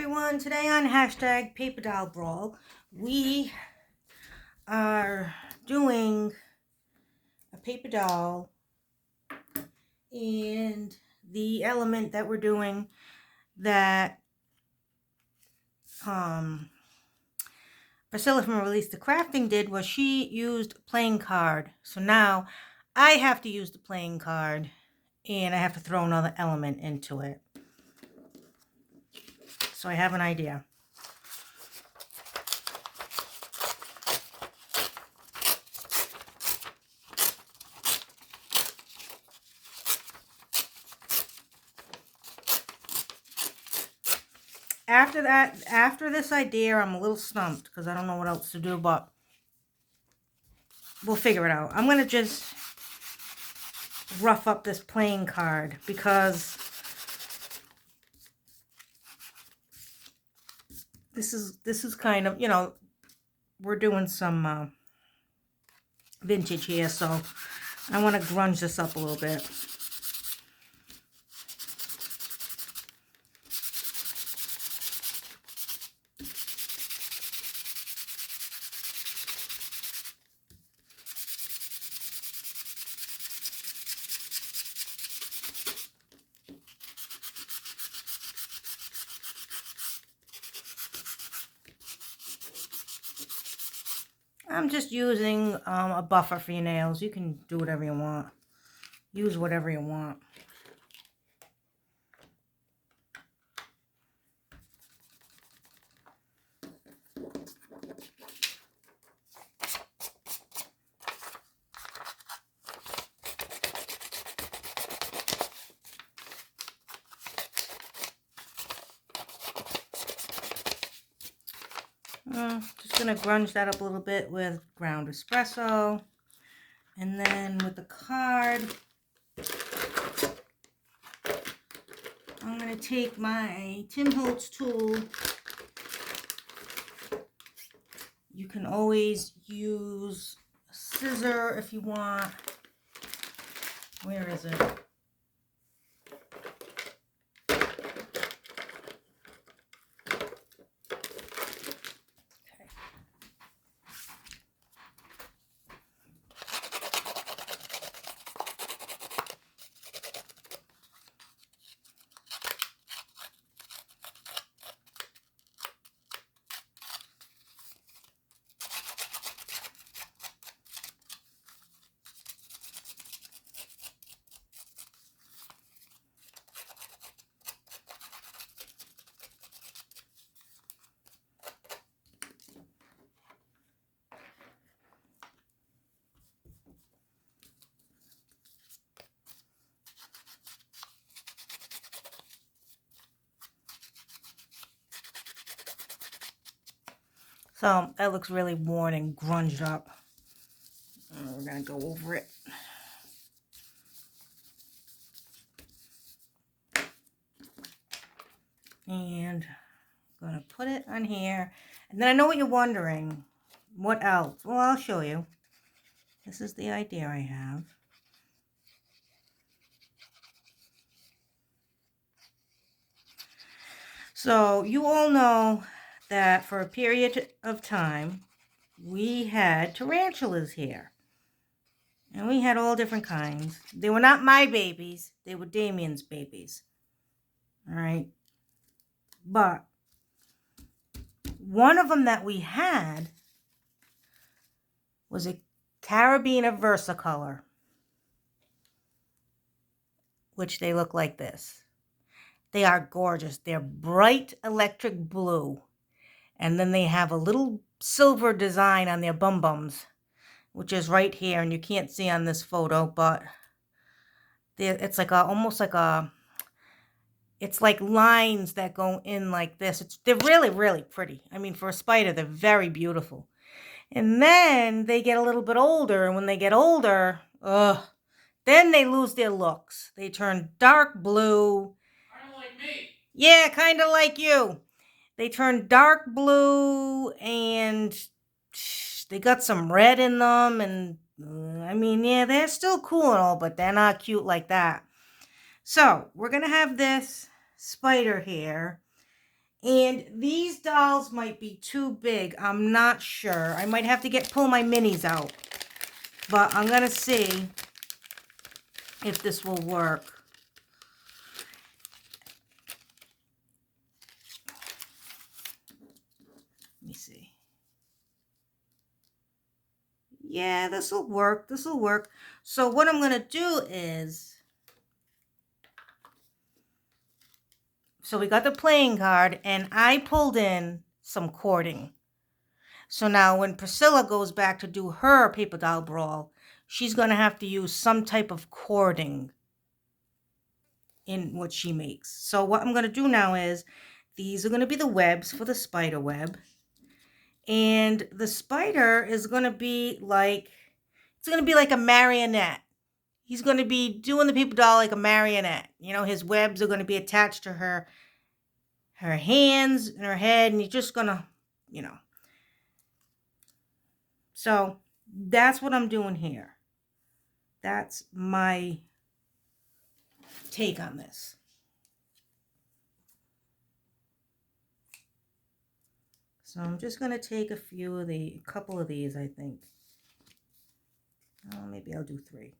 everyone. Today on hashtag Paper Doll Brawl, we are doing a paper doll, and the element that we're doing that Priscilla from Release the Crafting did was she used a playing card. So now I have to use the playing card and I have to throw another element into it. So I have an idea. After this idea, I'm a little stumped because I don't know what else to do, but we'll figure it out. I'm going to just rough up this playing card because this is kind of, we're doing some vintage here, so I want to grunge this up a little bit. I'm just using a buffer for your nails. You can do whatever you want. Use whatever you want. Just going to grunge that up a little bit with ground espresso. And then with the card, I'm going to take my Tim Holtz tool. You can always use a scissor if you want. Where is it? So that looks really worn and grunged up. We're going to go over it. And I'm going to put it on here. And then I know what you're wondering. What else? Well, I'll show you. This is the idea I have. So you all know that for a period of time, we had tarantulas here. And we had all different kinds. They were not my babies. They were Damien's babies. All right. But one of them that we had was a Carabiner Versacolor, which they look like this. They are gorgeous. They're bright electric blue. And then they have a little silver design on their bum-bums, which is right here. And you can't see on this photo, but it's like almost like it's like lines that go in like this. They're really, really pretty. I mean, for a spider, they're very beautiful. And then they get a little bit older. And when they get older, then they lose their looks. They turn dark blue. Kind of like me. Yeah, kind of like you. They turn dark blue and they got some red in them. And I mean, yeah, they're still cool and all, but they're not cute like that. So we're going to have this spider here. And these dolls might be too big. I'm not sure. I might have to pull my minis out. But I'm going to see if this will work. Let me see. Yeah, this will work. This will work. So what I'm going to do is, so we got the playing card and I pulled in some cording. So now when Priscilla goes back to do her paper doll brawl, she's going to have to use some type of cording in what she makes. So what I'm going to do now is, these are going to be the webs for the spider web. And the spider is going to be like, it's going to be like a marionette. He's going to be doing the paper doll like a marionette. You know, his webs are going to be attached to her hands and her head, and he's just going to, you know. So that's what I'm doing here. That's my take on this. So I'm just going to take a couple of these, I think. Oh, maybe I'll do 3.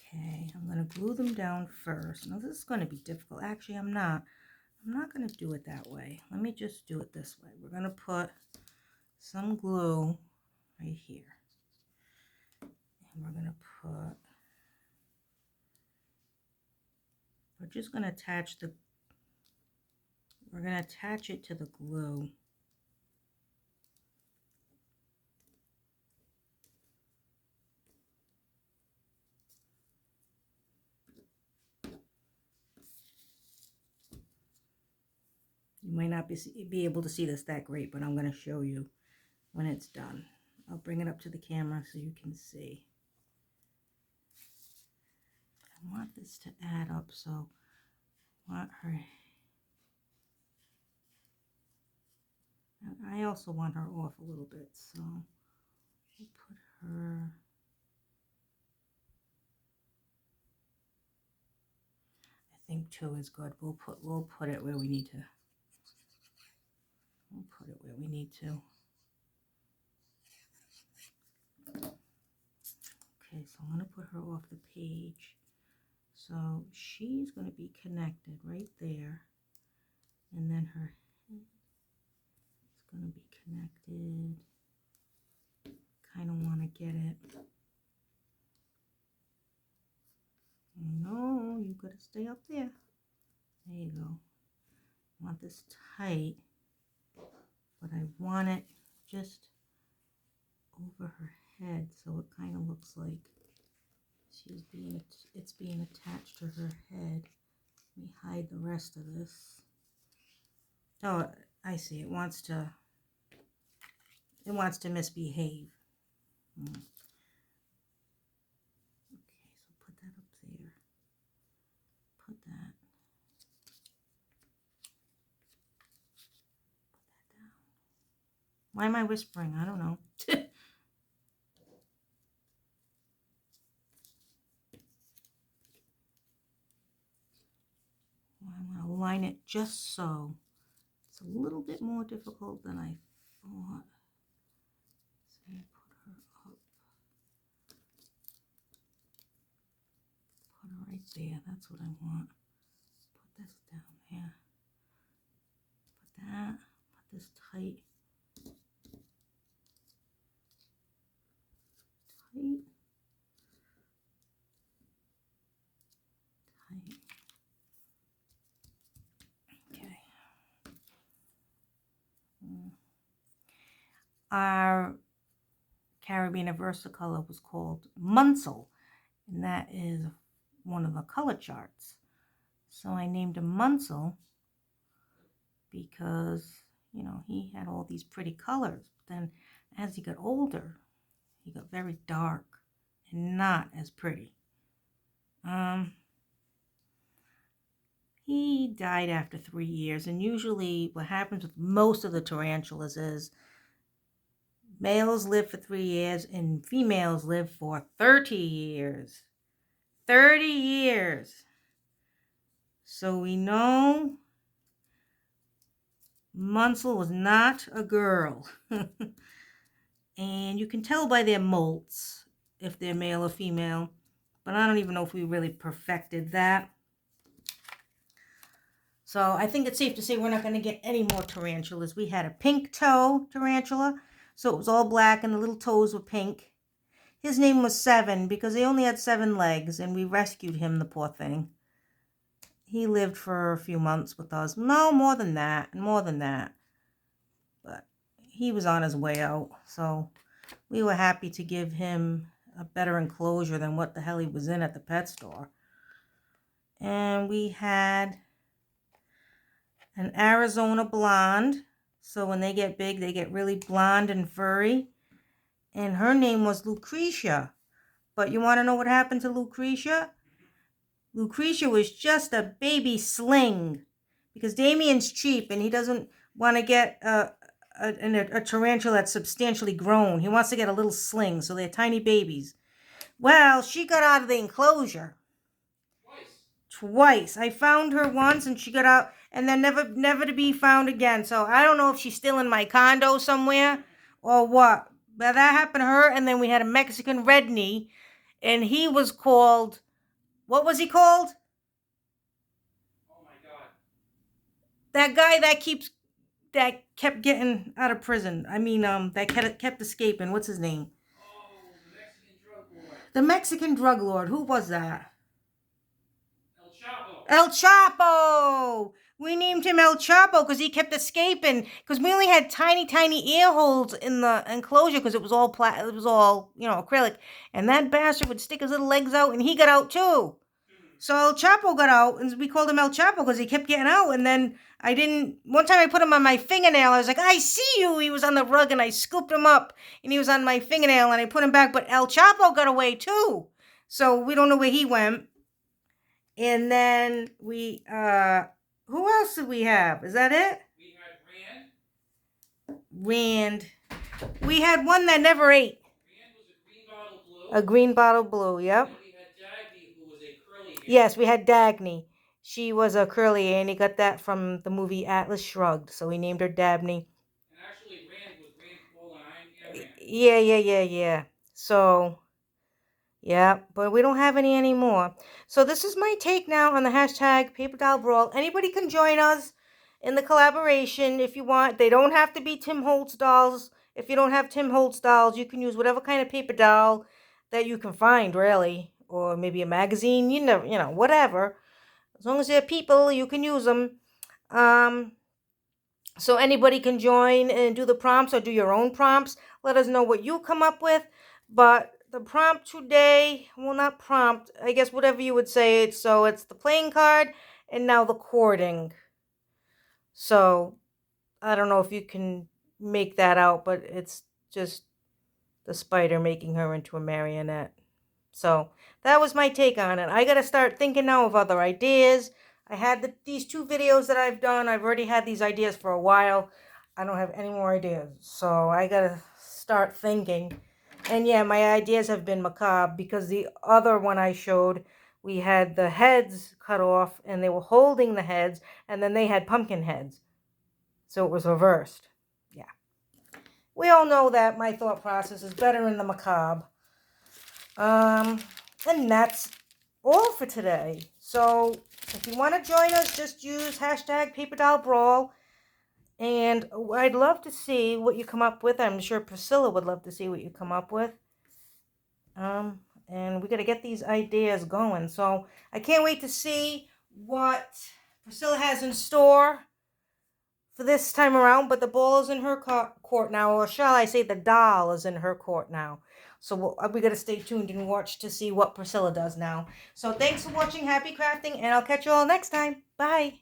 Okay, I'm going to glue them down first. Now this is going to be difficult. Actually, I'm not going to do it that way. Let me just do it this way. We're going to put some glue right here. And we're going to put, we're just going to attach the, we're going to attach it to the glue. You might not be able to see this that great, but I'm going to show you when it's done. I'll bring it up to the camera so you can see. I want this to add up, so I want her, I also want her off a little bit, so we'll put her, I think 2 is good. We'll put it where we need to. We'll put it where we need to. Okay, so I'm going to put her off the page. So she's going to be connected right there. And then her head is going to be connected. Kind of want to get it. No, you got to stay up there. There you go. I want this tight, but I want it just over her head, so it kind of looks like it's being attached to her head. Let me hide the rest of this. Oh, I see. It wants to misbehave. Okay, so put that up there. Put that. Put that down. Why am I whispering? I don't know. I'm going to line it just so. It's a little bit more difficult than I thought. So put her up. Put her right there. That's what I want. Put this down there. Put that. Put this tight. Tight. Tight. Okay. Our Caribbean Versacolor was called Munsell, and that is one of the color charts. So I named him Munsell because, you know, he had all these pretty colors. But then as he got older, he got very dark and not as pretty. He died after 3 years, and usually what happens with most of the tarantulas is Males live for 3 years and females live for 30 years. 30 years. So we know Munsell was not a girl. And you can tell by their molts if they're male or female. But I don't even know if we really perfected that. So I think it's safe to say we're not going to get any more tarantulas. We had a pink toe tarantula. So it was all black and the little toes were pink. His name was Seven because he only had 7 legs. And we rescued him, the poor thing. He lived for a few months with us. No, more than that. More than that. But he was on his way out. So we were happy to give him a better enclosure than what the hell he was in at the pet store. And we had an Arizona blonde. So when they get big, they get really blonde and furry. And her name was Lucretia. But you want to know what happened to Lucretia? Lucretia was just a baby sling. Because Damien's cheap and he doesn't want to get a tarantula that's substantially grown. He wants to get a little sling, so they're tiny babies. Well, she got out of the enclosure. Twice. I found her once and she got out and then never to be found again. So I don't know if she's still in my condo somewhere or what. But that happened to her. And then we had a Mexican red knee and he was called, what was he called? Oh my God. That guy that kept getting out of prison. I mean, that kept escaping. What's his name? Oh, the Mexican drug lord. The Mexican drug lord. Who was that? El Chapo! We named him El Chapo because he kept escaping. Because we only had tiny, tiny ear holes in the enclosure because it was all acrylic. And that bastard would stick his little legs out, and he got out too. So El Chapo got out, and we called him El Chapo because he kept getting out. And then one time I put him on my fingernail. I was like, I see you. He was on the rug, and I scooped him up, and he was on my fingernail, and I put him back. But El Chapo got away too. So we don't know where he went. And then we, who else did we have? Is that it? We had Rand. We had one that never ate. Rand was a green bottle blue. A green bottle blue, yep. And we had Dagny, who was a curly hair. Yes, we had Dagny. She was a curly hair, and he got that from the movie Atlas Shrugged, so we named her Dabney. And actually, Rand was Rand Paul and Rand. Yeah. So... yeah, but we don't have any anymore. So this is my take now on the hashtag Paper Doll Brawl. Anybody can join us in the collaboration if you want. They don't have to be Tim Holtz dolls. If you don't have Tim Holtz dolls, you can use whatever kind of paper doll that you can find, really. Or maybe a magazine, whatever. As long as they're people, you can use them. So anybody can join and do the prompts or do your own prompts. Let us know what you come up with. But the prompt today, well, not prompt, I guess whatever you would say it. So it's the playing card and now the cording. So I don't know if you can make that out, but it's just the spider making her into a marionette. So that was my take on it. I got to start thinking now of other ideas. I had these 2 videos that I've done. I've already had these ideas for a while. I don't have any more ideas. So I got to start thinking. And yeah, my ideas have been macabre because the other one I showed, we had the heads cut off and they were holding the heads and then they had pumpkin heads. So it was reversed. Yeah. We all know that my thought process is better in the macabre. And that's all for today. So if you want to join us, just use hashtag Paper Doll Brawl. And I'd love to see what you come up with. I'm sure Priscilla would love to see what you come up with. And we got to get these ideas going. So I can't wait to see what Priscilla has in store for this time around. But the ball is in her court now, or shall I say the doll is in her court now. So we got to stay tuned and watch to see what Priscilla does now. So thanks for watching. Happy crafting, and I'll catch you all next time. Bye.